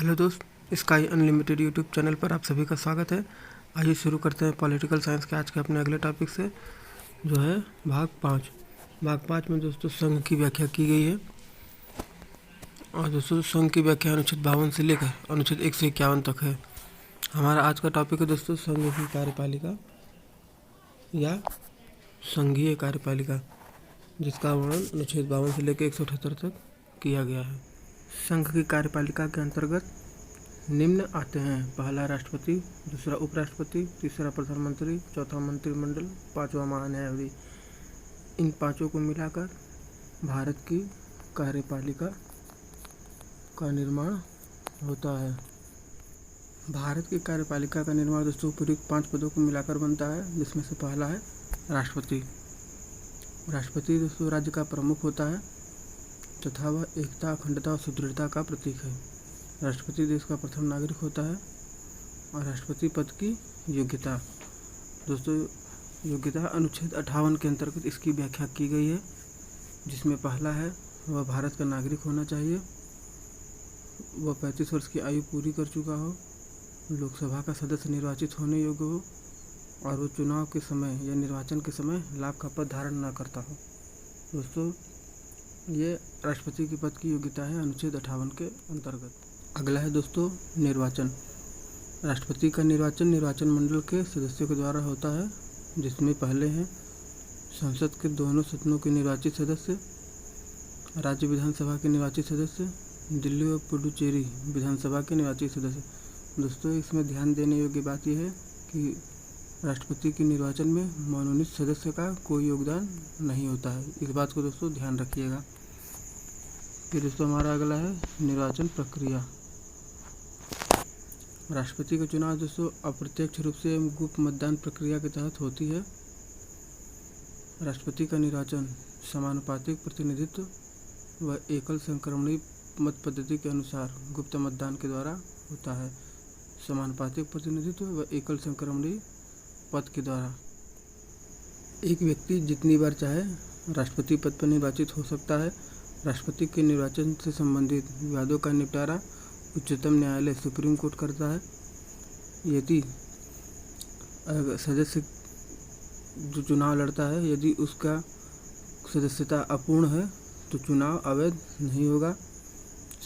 Hello दोस्त, sky unlimited YouTube channel पर आप सभी का स्वागत है। आइए शुरू करते हैं पॉलिटिकल साइंस के आज के अपने अगले टॉपिक से, जो है भाग 5 में दोस्तों संघ की व्याख्या की गई है। और दोस्तों संघ की व्याख्या अनुच्छेद 52 से लेकर अनुच्छेद 151 तक है। हमारा आज का टॉपिक है दोस्तों संघ की कार्यपालिका या संघीय कार्यपालिका, जिसका वर्णन अनुच्छेद 52 से लेकर 178 तक किया गया है। संघ की कार्यपालिका के अंतर्गत निम्न आते हैं: पहला राष्ट्रपति, दूसरा उपराष्ट्रपति, तीसरा प्रधानमंत्री, चौथा मंत्रिमंडल, पांचवा महान्यायवादी। इन पांचों को मिलाकर भारत की कार्यपालिका का निर्माण होता है। भारत की कार्यपालिका का निर्माण दोस्तों उपयुक्त 5 पदों को मिलाकर बनता है, जिसमें से पहला है राष्ट्रपति। राष्ट्रपति दोस्तों राज्य का प्रमुख होता है तथा वह एकता, अखंडता और सुदृढ़ता का प्रतीक है। राष्ट्रपति देश का प्रथम नागरिक होता है। और राष्ट्रपति पद की योग्यता दोस्तों, योग्यता अनुच्छेद 58 के अंतर्गत इसकी व्याख्या की गई है, जिसमें पहला है वह भारत का नागरिक होना चाहिए, वह 35 वर्ष की आयु पूरी कर चुका हो, लोकसभा का सदस्य निर्वाचित होने योग्य हो और वो चुनाव के समय या निर्वाचन के समय लाभ का पद धारण न करता हो। दोस्तों ये राष्ट्रपति के पद की योग्यता है अनुच्छेद 58 के अंतर्गत। अगला है दोस्तों निर्वाचन। राष्ट्रपति का निर्वाचन मंडल के सदस्यों के द्वारा होता है, जिसमें पहले हैं संसद के दोनों सदनों के निर्वाचित सदस्य, राज्य विधानसभा के निर्वाचित सदस्य, दिल्ली और पुडुचेरी विधानसभा के निर्वाचित सदस्य। दोस्तों इसमें ध्यान देने योग्य बात यह है कि राष्ट्रपति के निर्वाचन में मनोनीत सदस्य का कोई योगदान नहीं होता है। इस बात को दोस्तों ध्यान रखिएगा। फिर दोस्तों हमारा अगला है निर्वाचन प्रक्रिया। राष्ट्रपति का चुनाव दोस्तों अप्रत्यक्ष रूप से गुप्त मतदान प्रक्रिया के तहत होती है। राष्ट्रपति का निर्वाचन समानुपातिक प्रतिनिधित्व व एकल संक्रमणीय मत पद्धति के अनुसार गुप्त मतदान के द्वारा होता है। समानुपातिक प्रतिनिधित्व व एकल संक्रमणीय पद के द्वारा एक व्यक्ति जितनी बार चाहे राष्ट्रपति पद पर निर्वाचित हो सकता है। राष्ट्रपति के निर्वाचन से संबंधित विवादों का निपटारा उच्चतम न्यायालय सुप्रीम कोर्ट करता है। यदि सदस्य जो चुनाव लड़ता है, यदि उसका सदस्यता अपूर्ण है तो चुनाव अवैध नहीं होगा।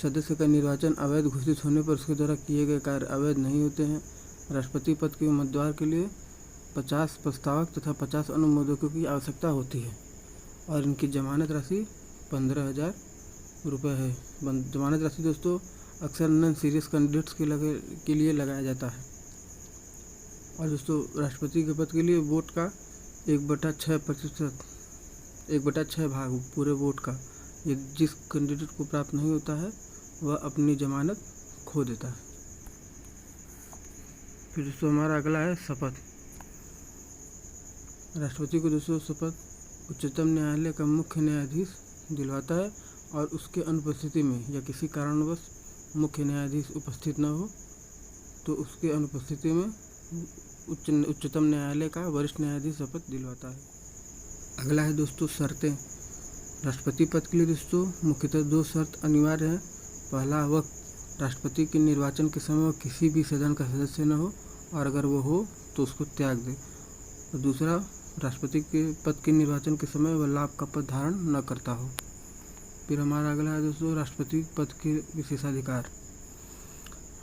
सदस्य का निर्वाचन अवैध घोषित होने पर उसके द्वारा किए गए कार्य अवैध नहीं होते हैं। राष्ट्रपति पद के उम्मीदवार के लिए 50 प्रस्तावक तथा 50 अनुमोदकों की आवश्यकता होती है और इनकी जमानत राशि 15,000 रुपये है। जमानत राशि दोस्तों अक्सर नॉन सीरियस कैंडिडेट्स के लिए लगाया जाता है। और दोस्तों राष्ट्रपति के पद के लिए वोट का 1/6 भाग पूरे वोट का जिस कैंडिडेट को प्राप्त नहीं होता है वह अपनी जमानत खो देता है। फिर दोस्तों हमारा अगला है शपथ। राष्ट्रपति को दोस्तों शपथ उच्चतम न्यायालय का मुख्य न्यायाधीश दिलवाता है और उसके अनुपस्थिति में या किसी कारणवश मुख्य न्यायाधीश उपस्थित न हो तो उसके अनुपस्थिति में उच्चतम न्यायालय का वरिष्ठ न्यायाधीश शपथ दिलवाता है। अगला है दोस्तों शर्तें। राष्ट्रपति पद के लिए दोस्तों मुख्यतः 2 शर्त अनिवार्य हैं। पहला, वक्त राष्ट्रपति के निर्वाचन के समय वह किसी भी सदन का सदस्य न हो और अगर वो हो तो उसको त्याग दे। और दूसरा, राष्ट्रपति के पद के निर्वाचन के समय वह लाभ का पद धारण न करता हो। फिर हमारा अगला है दोस्तों राष्ट्रपति पद के विशेषाधिकार।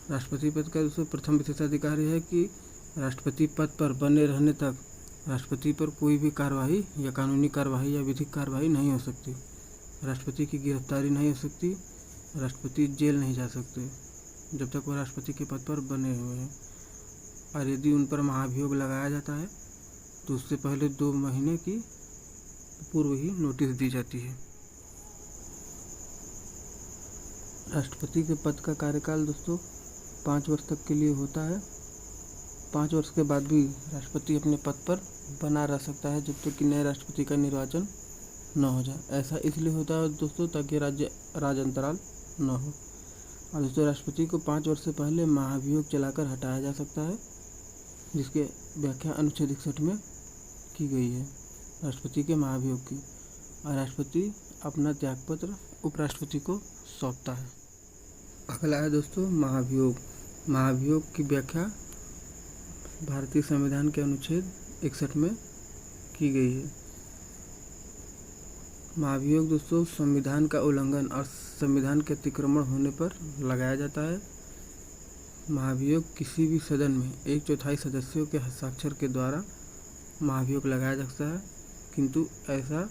राष्ट्रपति पद का दोस्तों प्रथम विशेषाधिकार यह है कि राष्ट्रपति पद पर बने रहने तक राष्ट्रपति पर कोई भी कार्यवाही या कानूनी कार्यवाही या विधिक कार्यवाही नहीं हो सकती। राष्ट्रपति की गिरफ्तारी नहीं हो सकती, राष्ट्रपति जेल नहीं जा सकते जब तक वह राष्ट्रपति के पद पर बने हुए हैं। और यदि उन पर महाभियोग लगाया जाता है तो उससे पहले 2 महीने की पूर्व ही नोटिस दी जाती है। राष्ट्रपति के पद का कार्यकाल दोस्तों 5 वर्ष तक के लिए होता है। 5 वर्ष के बाद भी राष्ट्रपति अपने पद पर बना रह सकता है जब तक कि नए राष्ट्रपति का निर्वाचन न हो जाए। ऐसा इसलिए होता है दोस्तों ताकि राज अंतराल न हो। और दोस्तों राष्ट्रपति को 5 वर्ष से पहले महाभियोग चलाकर हटाया जा सकता है, जिसके व्याख्या अनुच्छेद 61 में की गई है राष्ट्रपति के महाभियोग की। और राष्ट्रपति अपना त्यागपत्र उपराष्ट्रपति को सौंपता है। अगला है दोस्तों महाभियोग। महाभियोग की व्याख्या भारतीय संविधान के अनुच्छेद 61 में की गई है। महाभियोग दोस्तों संविधान का उल्लंघन और संविधान के अतिक्रमण होने पर लगाया जाता है। महाभियोग किसी भी सदन में 1/4 सदस्यों के हस्ताक्षर के द्वारा महाभियोग लगाया जा सकता है, किंतु ऐसा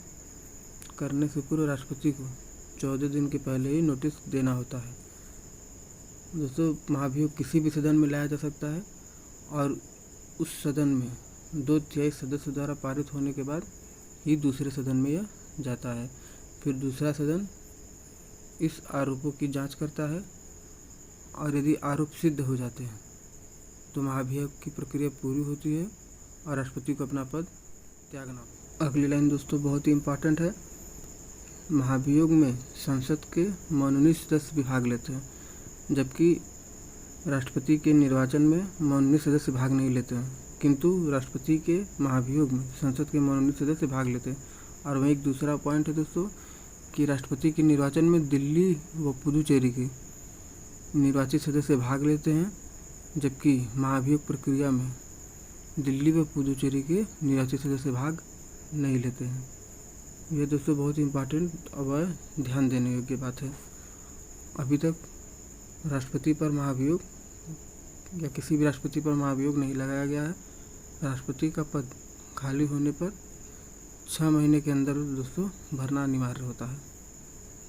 करने से पूर्व राष्ट्रपति को 14 दिन के पहले ही नोटिस देना होता है। दोस्तों महाभियोग किसी भी सदन में लाया जा सकता है और उस सदन में 2/3 सदस्य द्वारा पारित होने के बाद ही दूसरे सदन में यह जाता है। फिर दूसरा सदन इस आरोपों की जांच करता है और यदि आरोप सिद्ध हो जाते हैं तो महाभियोग की प्रक्रिया पूरी होती है और राष्ट्रपति को अपना पद त्यागना। अगली लाइन दोस्तों बहुत ही इम्पोर्टेंट है। महाभियोग में संसद के मनोनीत सदस्य भी भाग लेते हैं, जबकि राष्ट्रपति के निर्वाचन में मनोनीत सदस्य भाग नहीं लेते हैं, किंतु राष्ट्रपति के महाभियोग में संसद के मनोनीत सदस्य भाग लेते हैं। और वहीं एक दूसरा पॉइंट है दोस्तों कि राष्ट्रपति के निर्वाचन में दिल्ली व पुदुचेरी के निर्वाचित सदस्य भाग लेते हैं, जबकि महाभियोग प्रक्रिया में दिल्ली व पुदुचेरी के निर्वाचित सदस्य भाग नहीं लेते हैं। यह दोस्तों बहुत ही इम्पोर्टेंट और ध्यान देने योग्य बात है। अभी तक राष्ट्रपति पर महाभियोग या किसी भी राष्ट्रपति पर महाभियोग नहीं लगाया गया है। राष्ट्रपति का पद खाली होने पर 6 महीने के अंदर दोस्तों भरना अनिवार्य होता है।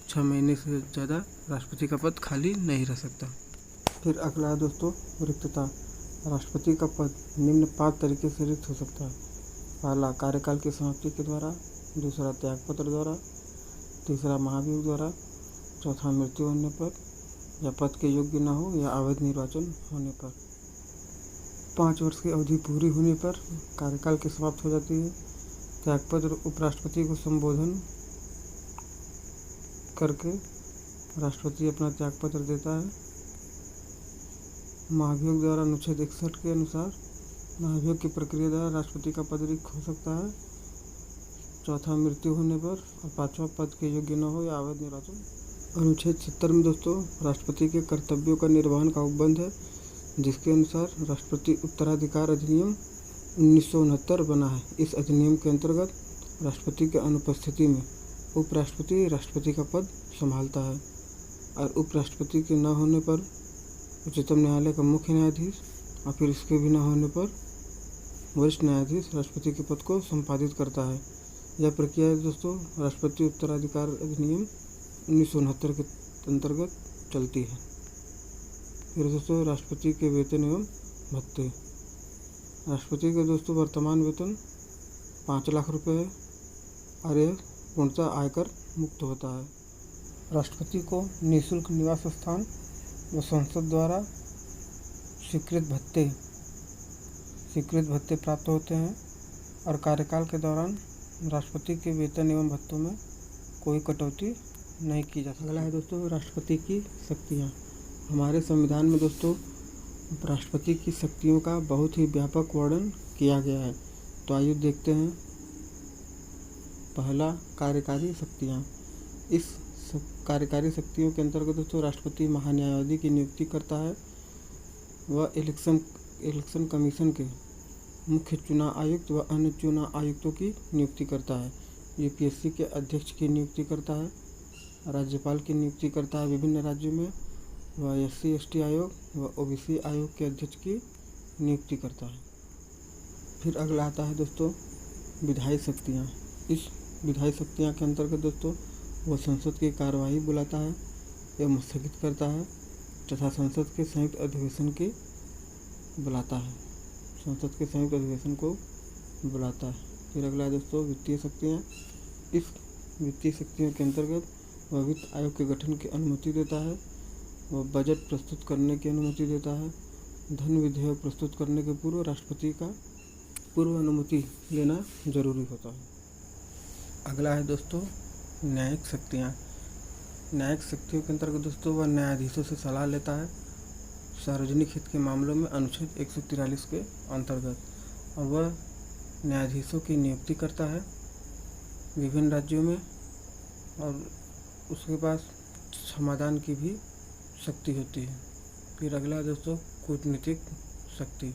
6 महीने से ज़्यादा राष्ट्रपति का पद खाली नहीं रह सकता। फिर अगला है दोस्तों रिक्तता। राष्ट्रपति का पद निम्न 5 तरीके से रिक्त हो सकता है। पहला कार्यकाल की समाप्ति के द्वारा, दूसरा त्यागपत्र द्वारा, तीसरा महाभियोग द्वारा, चौथा मृत्यु होने पर या पद के योग्य न हो या अवैध निर्वाचन होने पर। 5 वर्ष की अवधि पूरी होने पर कार्यकाल की समाप्त हो जाती है। त्यागपत्र उपराष्ट्रपति को संबोधन करके राष्ट्रपति अपना त्यागपत्र देता है। महाभियोग द्वारा अनुच्छेद 61 के अनुसार महाभियोग की प्रक्रिया द्वारा राष्ट्रपति का पद रिक्त हो सकता है। चौथा मृत्यु होने पर और पांचवा पद के योग्य न हो या अवैध निर्वाचन। अनुच्छेद 70 में दोस्तों राष्ट्रपति के कर्तव्यों का निर्वहन का उपबंध है, जिसके अनुसार राष्ट्रपति उत्तराधिकार अधिनियम 1969 बना है। इस अधिनियम के अंतर्गत राष्ट्रपति के अनुपस्थिति में उपराष्ट्रपति राष्ट्रपति का पद संभालता है और उपराष्ट्रपति के न होने पर उच्चतम न्यायालय का मुख्य न्यायाधीश और फिर इसके भी न होने पर वरिष्ठ न्यायाधीश राष्ट्रपति के पद को संपादित करता है। यह प्रक्रिया दोस्तों राष्ट्रपति उत्तराधिकार अधिनियम 1969 के अंतर्गत चलती है। फिर दोस्तों राष्ट्रपति के वेतन एवं भत्ते। राष्ट्रपति का दोस्तों वर्तमान वेतन 5 लाख रुपये है और यह पूर्णतः आयकर मुक्त होता है। राष्ट्रपति को निःशुल्क निवास स्थान व संसद द्वारा स्वीकृत भत्ते प्राप्त होते हैं और कार्यकाल के दौरान राष्ट्रपति के वेतन एवं भत्तों में कोई कटौती नहीं की जा सकती। अगला है दोस्तों राष्ट्रपति की शक्तियाँ। हमारे संविधान में दोस्तों राष्ट्रपति की शक्तियों का बहुत ही व्यापक वर्णन किया गया है। तो आइए देखते हैं। पहला कार्यकारी शक्तियाँ। इस कार्यकारी शक्तियों के अंतर्गत दोस्तों राष्ट्रपति महान्यायवादी की नियुक्ति करता है। वह इलेक्शन कमीशन के मुख्य चुनाव आयुक्त व अन्य चुनाव आयुक्तों की नियुक्ति करता है। यूपीएससी के अध्यक्ष की नियुक्ति करता है। राज्यपाल की नियुक्ति करता है विभिन्न राज्यों में। वह SC/ST आयोग व OBC आयोग के अध्यक्ष की नियुक्ति करता है। फिर अगला आता है दोस्तों विधायी शक्तियाँ। इस विधायी शक्तियाँ के अंतर्गत दोस्तों वह संसद की कार्यवाही बुलाता है एवं स्थगित करता है तथा संसद के संयुक्त अधिवेशन की बुलाता है। संसद के संयुक्त अधिवेशन को बुलाता है। फिर अगला है दोस्तों वित्तीय शक्तियाँ। इस वित्तीय शक्तियों के अंतर्गत वह वित्त आयोग के गठन की अनुमति देता है। वह बजट प्रस्तुत करने की अनुमति देता है। धन विधेयक प्रस्तुत करने के पूर्व राष्ट्रपति का पूर्व अनुमति लेना जरूरी होता है। अगला है दोस्तों न्यायिक शक्तियाँ। न्यायिक शक्तियों के अंतर्गत दोस्तों वह न्यायाधीशों से सलाह लेता है सार्वजनिक हित के मामलों में अनुच्छेद 143 के अंतर्गत, और वह न्यायाधीशों की नियुक्ति करता है विभिन्न राज्यों में और उसके पास समाधान की भी शक्ति होती है। फिर अगला है दोस्तों कूटनीतिक शक्ति।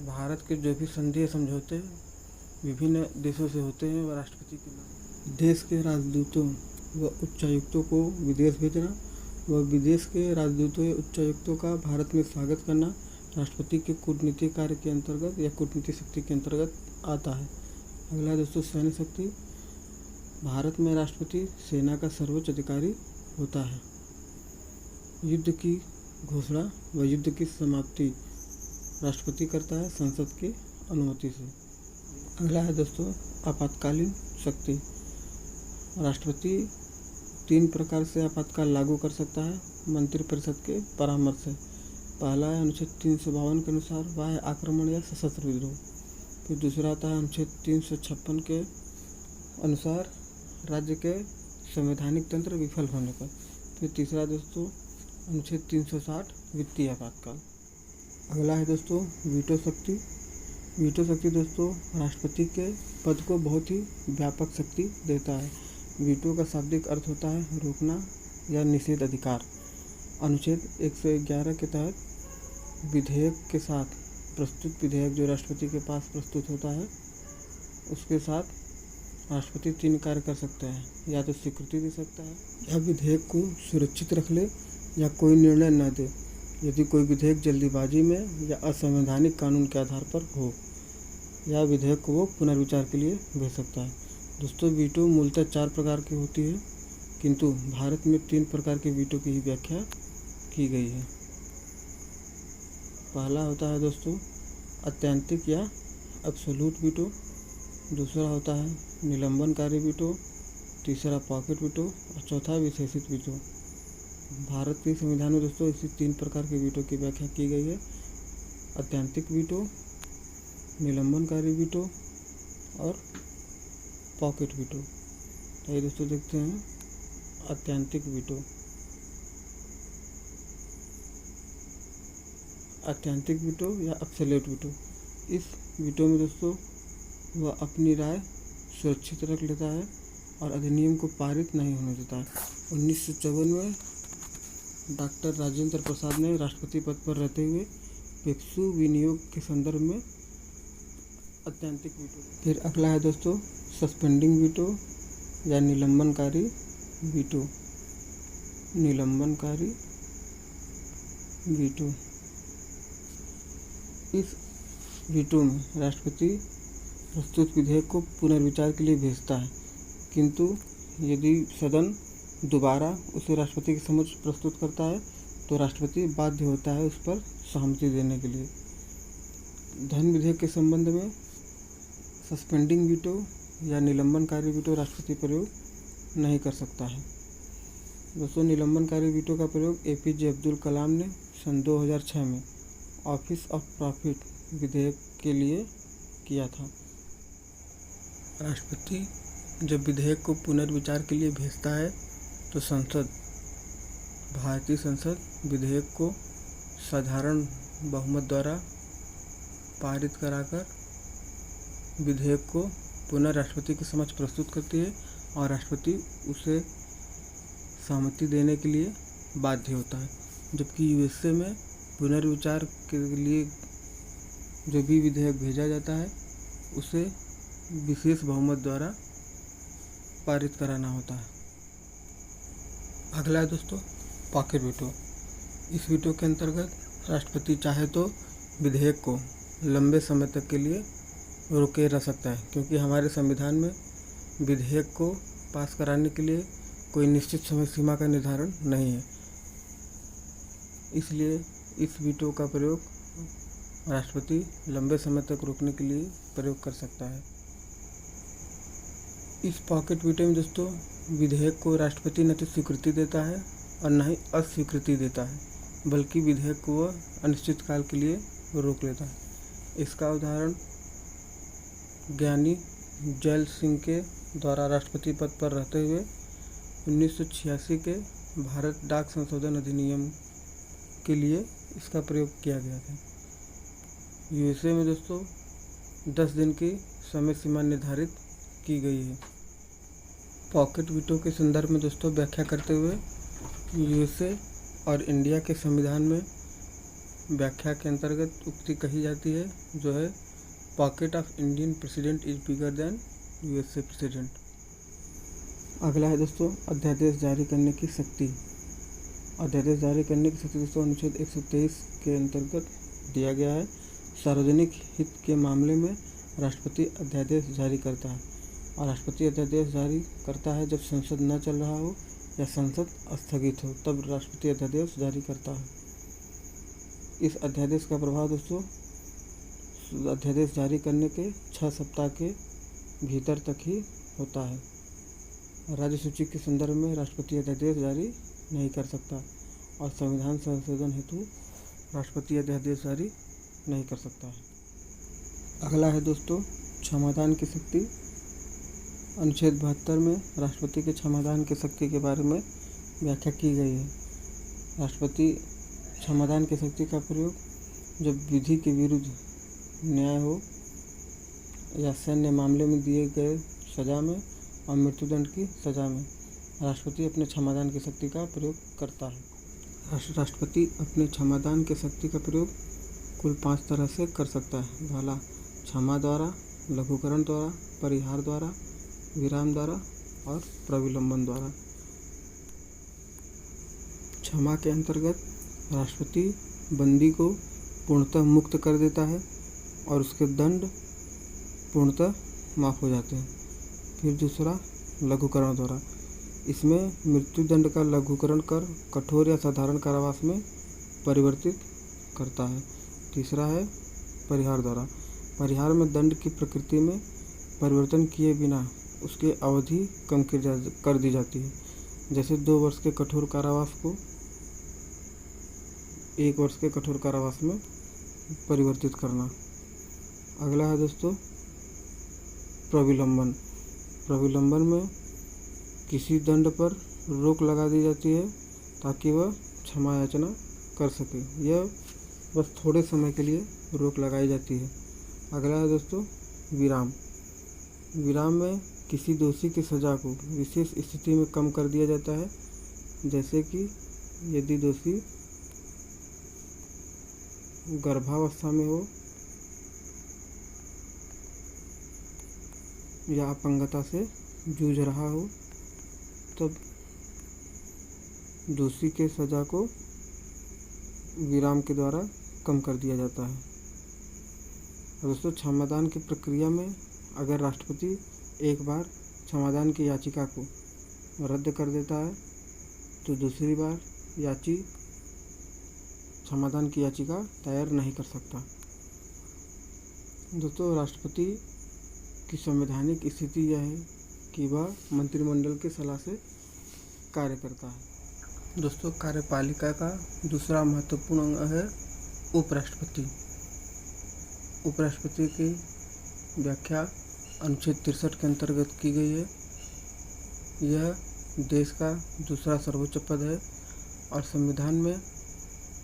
भारत के जो भी संधि या समझौते विभिन्न देशों से होते हैं वह राष्ट्रपति के नाम। देश के राजदूतों व उच्चायुक्तों को विदेश भेजना व विदेश के राजदूतों या उच्चायुक्तों का भारत में स्वागत करना राष्ट्रपति के कूटनीतिक कार्य के अंतर्गत या कूटनीतिक शक्ति के अंतर्गत आता है। अगला है दोस्तों सैन्य शक्ति। भारत में राष्ट्रपति सेना का सर्वोच्च अधिकारी होता है। युद्ध की घोषणा व युद्ध की समाप्ति राष्ट्रपति करता है संसद की अनुमति से। अगला है दोस्तों आपातकालीन शक्ति। राष्ट्रपति 3 प्रकार से आपातकाल लागू कर सकता है मंत्रिपरिषद के परामर्श से। पहला है अनुच्छेद 352 के अनुसार बाह्य आक्रमण या सशस्त्र विद्रोह। फिर दूसरा आता है अनुच्छेद 356 के अनुसार राज्य के संवैधानिक तंत्र विफल होने पर। फिर तीसरा दोस्तों अनुच्छेद 360 वित्तीय आपातकाल। अगला है दोस्तों वीटो शक्ति। वीटो शक्ति दोस्तों राष्ट्रपति के पद को बहुत ही व्यापक शक्ति देता है। वीटो का शाब्दिक अर्थ होता है रोकना या निषेध अधिकार। अनुच्छेद 111 के तहत विधेयक के साथ प्रस्तुत विधेयक जो राष्ट्रपति के पास प्रस्तुत होता है उसके साथ राष्ट्रपति 3 कार्य कर सकते हैं। या तो स्वीकृति दे सकता है या विधेयक को सुरक्षित रख ले या कोई निर्णय न दे यदि कोई विधेयक जल्दीबाजी में या असंवैधानिक कानून के आधार पर हो, या विधेयक को वो पुनर्विचार के लिए भेज सकता है। दोस्तों वीटो मूलतः 4 प्रकार की होती है किंतु भारत में 3 प्रकार के वीटो की ही व्याख्या की गई है। पहला होता है दोस्तों अत्यंतिक या एब्सोल्यूट वीटो। दूसरा होता है निलंबनकारी वीटो। तीसरा पॉकेट वीटो और चौथा विशेषित वीटो। भारत के संविधान में दोस्तों इसी 3 प्रकार के वीटो की व्याख्या की गई है। अत्यंतिक वीटो, निलंबनकारी वीटो और पॉकेट वीटो। तो ये दोस्तों देखते हैं अत्यंतिक वीटो। अत्यंतिक वीटो या एब्सोल्यूट वीटो। इस वीटो में दोस्तों वह अपनी राय सुरक्षित रख लेता है और अधिनियम को पारित नहीं होने देता है। 1954 में डॉक्टर राजेंद्र प्रसाद ने राष्ट्रपति पद पर रहते हुए पेप्सू विनियोग के संदर्भ में अत्यंतिक वीटो। फिर अगला है दोस्तों सस्पेंडिंग वीटो या निलंबनकारी वीटो। निलंबनकारी वीटो। इस वीटो में राष्ट्रपति प्रस्तुत विधेयक को पुनर्विचार के लिए भेजता है किंतु यदि सदन दोबारा उसे राष्ट्रपति के समक्ष प्रस्तुत करता है तो राष्ट्रपति बाध्य होता है उस पर सहमति देने के लिए। धन विधेयक के संबंध में सस्पेंडिंग वीटो या निलंबनकारी वीटो राष्ट्रपति प्रयोग नहीं कर सकता है। दोस्तों निलंबनकारी वीटो का प्रयोग एपीजे अब्दुल कलाम ने सन 2006 में ऑफिस ऑफ प्रॉफिट विधेयक के लिए किया था। राष्ट्रपति जब विधेयक को पुनर्विचार के लिए भेजता है तो भारतीय संसद विधेयक को साधारण बहुमत द्वारा पारित कराकर विधेयक को पुनः राष्ट्रपति के समक्ष प्रस्तुत करती है और राष्ट्रपति उसे सहमति देने के लिए बाध्य होता है। जबकि यूएसए में पुनर्विचार के लिए जो भी विधेयक भेजा जाता है उसे विशेष बहुमत द्वारा पारित कराना होता है। अगला है दोस्तों पॉकेट वीटो। इस वीटो के अंतर्गत राष्ट्रपति चाहे तो विधेयक को लंबे समय तक के लिए रोके रह सकता है क्योंकि हमारे संविधान में विधेयक को पास कराने के लिए कोई निश्चित समय सीमा का निर्धारण नहीं है। इसलिए इस वीटो का प्रयोग राष्ट्रपति लंबे समय तक रोकने के लिए प्रयोग कर सकता है। इस पॉकेट वीटो में दोस्तों विधेयक को राष्ट्रपति न तो स्वीकृति देता है और न ही अस्वीकृति देता है बल्कि विधेयक को वह अनिश्चित काल के लिए रोक लेता है। इसका उदाहरण ज्ञानी जैल सिंह के द्वारा राष्ट्रपति पद पर रहते हुए 1986 के भारत डाक संशोधन अधिनियम के लिए इसका प्रयोग किया गया था। यूएसए में दोस्तों 10 दिन की समय सीमा निर्धारित की गई है। पॉकेट वीटो के संदर्भ में दोस्तों व्याख्या करते हुए यूएसए और इंडिया के संविधान में व्याख्या के अंतर्गत उक्ति कही जाती है जो है pocket of Indian president is bigger than USA president. अगला है दोस्तों अध्यादेश जारी करने की शक्ति। अध्यादेश जारी करने की शक्ति दोस्तों अनुच्छेद 123 के अंतर्गत दिया गया है। सार्वजनिक हित के मामले में राष्ट्रपति अध्यादेश जारी करता है और राष्ट्रपति अध्यादेश जारी करता है जब संसद न चल रहा हो या संसद स्थगित हो, तब राष्ट्रपति अध्यादेश जारी करता है। इस अध्यादेश का प्रभाव दोस्तों अध्यादेश जारी करने के 6 सप्ताह के भीतर तक ही होता है। राज्य सूची के संदर्भ में राष्ट्रपति अध्यादेश जारी नहीं कर सकता और संविधान संशोधन हेतु राष्ट्रपति अध्यादेश जारी नहीं कर सकता है। अगला है दोस्तों क्षमादान की शक्ति। अनुच्छेद 72 में राष्ट्रपति के क्षमादान की शक्ति के बारे में व्याख्या की गई है। राष्ट्रपति क्षमादान की शक्ति का प्रयोग जब विधि के विरुद्ध न्याय हो या सैन्य मामले में दिए गए सजा में और मृत्युदंड की सजा में राष्ट्रपति अपने क्षमादान की शक्ति का प्रयोग करता है। राष्ट्रपति अपने क्षमादान की शक्ति का प्रयोग कुल 5 तरह से कर सकता है। पहला क्षमा द्वारा, लघुकरण द्वारा, परिहार द्वारा, विराम द्वारा और प्रविलंबन द्वारा। क्षमा के अंतर्गत राष्ट्रपति बंदी को पूर्णतः मुक्त कर देता है और उसके दंड पूर्णतः माफ़ हो जाते हैं। फिर दूसरा लघुकरण द्वारा, इसमें मृत्युदंड का लघुकरण कर कठोर या साधारण कारावास में परिवर्तित करता है। तीसरा है परिहार द्वारा, परिहार में दंड की प्रकृति में परिवर्तन किए बिना उसकी अवधि कम कर दी जाती है, जैसे 2 वर्ष के कठोर कारावास को 1 वर्ष के कठोर कारावास में परिवर्तित करना। अगला है दोस्तों प्रविलंबन। प्रविलंबन में किसी दंड पर रोक लगा दी जाती है ताकि वह क्षमा याचना कर सके। यह बस थोड़े समय के लिए रोक लगाई जाती है। अगला है दोस्तों विराम। विराम में किसी दोषी की सज़ा को विशेष स्थिति में कम कर दिया जाता है, जैसे कि यदि दोषी गर्भावस्था में हो या अपंगता से जूझ रहा हो, तब दोषी के सज़ा को विराम के द्वारा कम कर दिया जाता है। दोस्तों क्षमादान की प्रक्रिया में अगर राष्ट्रपति एक बार क्षमादान की याचिका को रद्द कर देता है तो दूसरी बार क्षमादान की याचिका दायर नहीं कर सकता। दोस्तों राष्ट्रपति की संवैधानिक स्थिति यह है कि वह मंत्रिमंडल की सलाह से कार्य करता है। दोस्तों कार्यपालिका का दूसरा महत्वपूर्ण अंग है उपराष्ट्रपति। उपराष्ट्रपति की व्याख्या अनुच्छेद 63 के अंतर्गत की गई है। यह देश का दूसरा सर्वोच्च पद है और संविधान में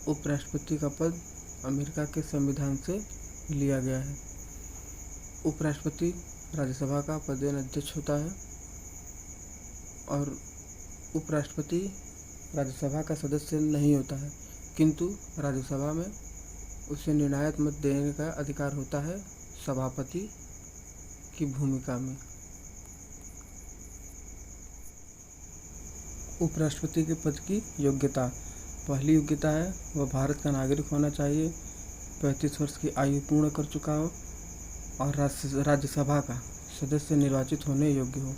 उपराष्ट्रपति का पद अमेरिका के संविधान से लिया गया है। उपराष्ट्रपति राज्यसभा का पदेन अध्यक्ष होता है और उपराष्ट्रपति राज्यसभा का सदस्य नहीं होता है, किंतु राज्यसभा में उसे निर्णायक मत देने का अधिकार होता है सभापति की भूमिका में। उपराष्ट्रपति के पद की योग्यता। पहली योग्यता है वह भारत का नागरिक होना चाहिए, 35 वर्ष की आयु पूर्ण कर चुका हो और राज्यसभा का सदस्य निर्वाचित होने योग्य हो।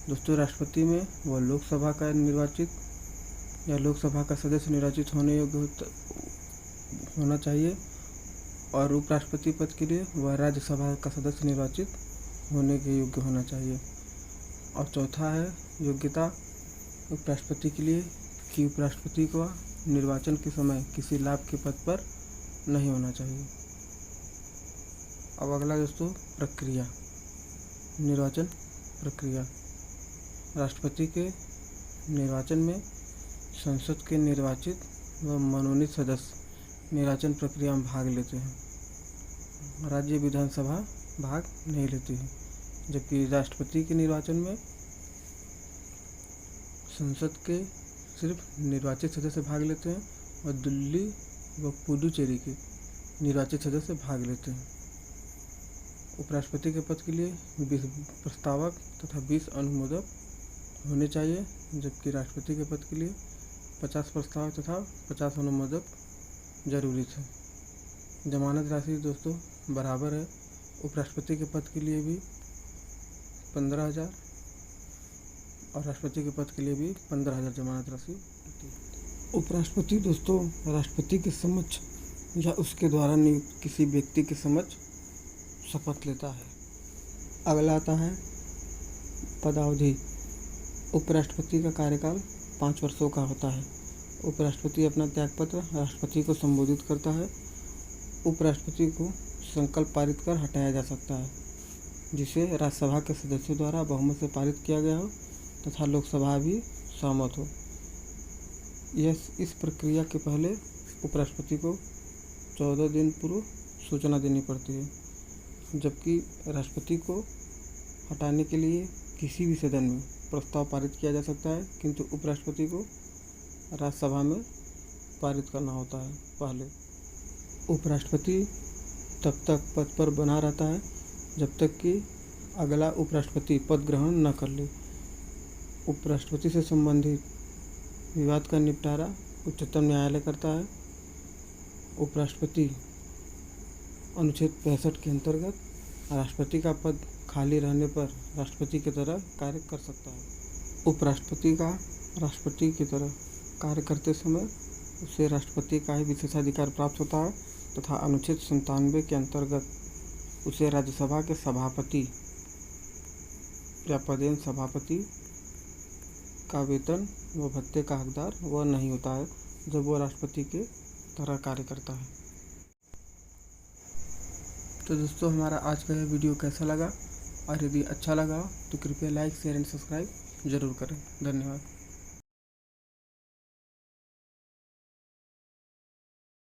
दोस्तों राष्ट्रपति में वह लोकसभा का निर्वाचित या लोकसभा का सदस्य निर्वाचित होने योग्य होना चाहिए और उपराष्ट्रपति पद के लिए वह राज्यसभा का सदस्य निर्वाचित होने के योग्य होना चाहिए। और चौथा है योग्यता उपराष्ट्रपति के लिए कि उपराष्ट्रपति को निर्वाचन के समय किसी लाभ के पद पर नहीं होना चाहिए। अब अगला दोस्तों प्रक्रिया, निर्वाचन प्रक्रिया। राष्ट्रपति के निर्वाचन में संसद के निर्वाचित व मनोनीत सदस्य निर्वाचन प्रक्रिया में भाग लेते हैं। राज्य विधानसभा भाग नहीं लेती है, जबकि राष्ट्रपति के निर्वाचन में संसद के सिर्फ निर्वाचित सदस्य भाग लेते हैं और दिल्ली व पुडुचेरी के निर्वाचित सदस्य भाग लेते हैं। उपराष्ट्रपति के पद के लिए 20 प्रस्तावक तथा 20 अनुमोदक होने चाहिए, जबकि राष्ट्रपति के पद के लिए 50 प्रस्तावक तथा 50 अनुमोदक जरूरी थे। जमानत राशि दोस्तों बराबर है। उपराष्ट्रपति के पद के लिए भी 15,000 और राष्ट्रपति के पद के लिए भी 15,000 जमानत राशि। उपराष्ट्रपति दोस्तों राष्ट्रपति के समक्ष या उसके द्वारा नियुक्त किसी व्यक्ति के समक्ष शपथ लेता है। अगला आता है पदावधि। उपराष्ट्रपति का कार्यकाल 5 वर्षों का होता है। उपराष्ट्रपति अपना त्यागपत्र राष्ट्रपति को संबोधित करता है। उपराष्ट्रपति को संकल्प पारित कर हटाया जा सकता है, जिसे राज्यसभा के सदस्यों द्वारा बहुमत से पारित किया गया हो तथा लोकसभा भी सहमत हो। इस प्रक्रिया के पहले उपराष्ट्रपति को 14 दिन पूर्व सूचना देनी पड़ती है, जबकि राष्ट्रपति को हटाने के लिए किसी भी सदन में प्रस्ताव पारित किया जा सकता है, किंतु उपराष्ट्रपति को राज्यसभा में पारित करना होता है पहले। उपराष्ट्रपति तब तक पद पर बना रहता है जब तक कि अगला उपराष्ट्रपति पद ग्रहण न कर ले। उपराष्ट्रपति से संबंधित विवाद का निपटारा उच्चतम न्यायालय करता है। उपराष्ट्रपति अनुच्छेद 65 के अंतर्गत राष्ट्रपति का पद खाली रहने पर राष्ट्रपति की तरह कार्य कर सकता है। उपराष्ट्रपति का राष्ट्रपति की तरह कार्य करते समय उसे राष्ट्रपति का ही विशेषाधिकार प्राप्त होता है तथा अनुच्छेद 97 के अंतर्गत उसे राज्यसभा के सभापति या पदेन सभापति का वेतन व भत्ते का हकदार वह नहीं होता है जब वह राष्ट्रपति के तरह कार्य करता है। तो दोस्तों हमारा आज का यह वीडियो कैसा लगा, और यदि अच्छा लगा तो कृपया लाइक शेयर एंड सब्सक्राइब जरूर करें। धन्यवाद।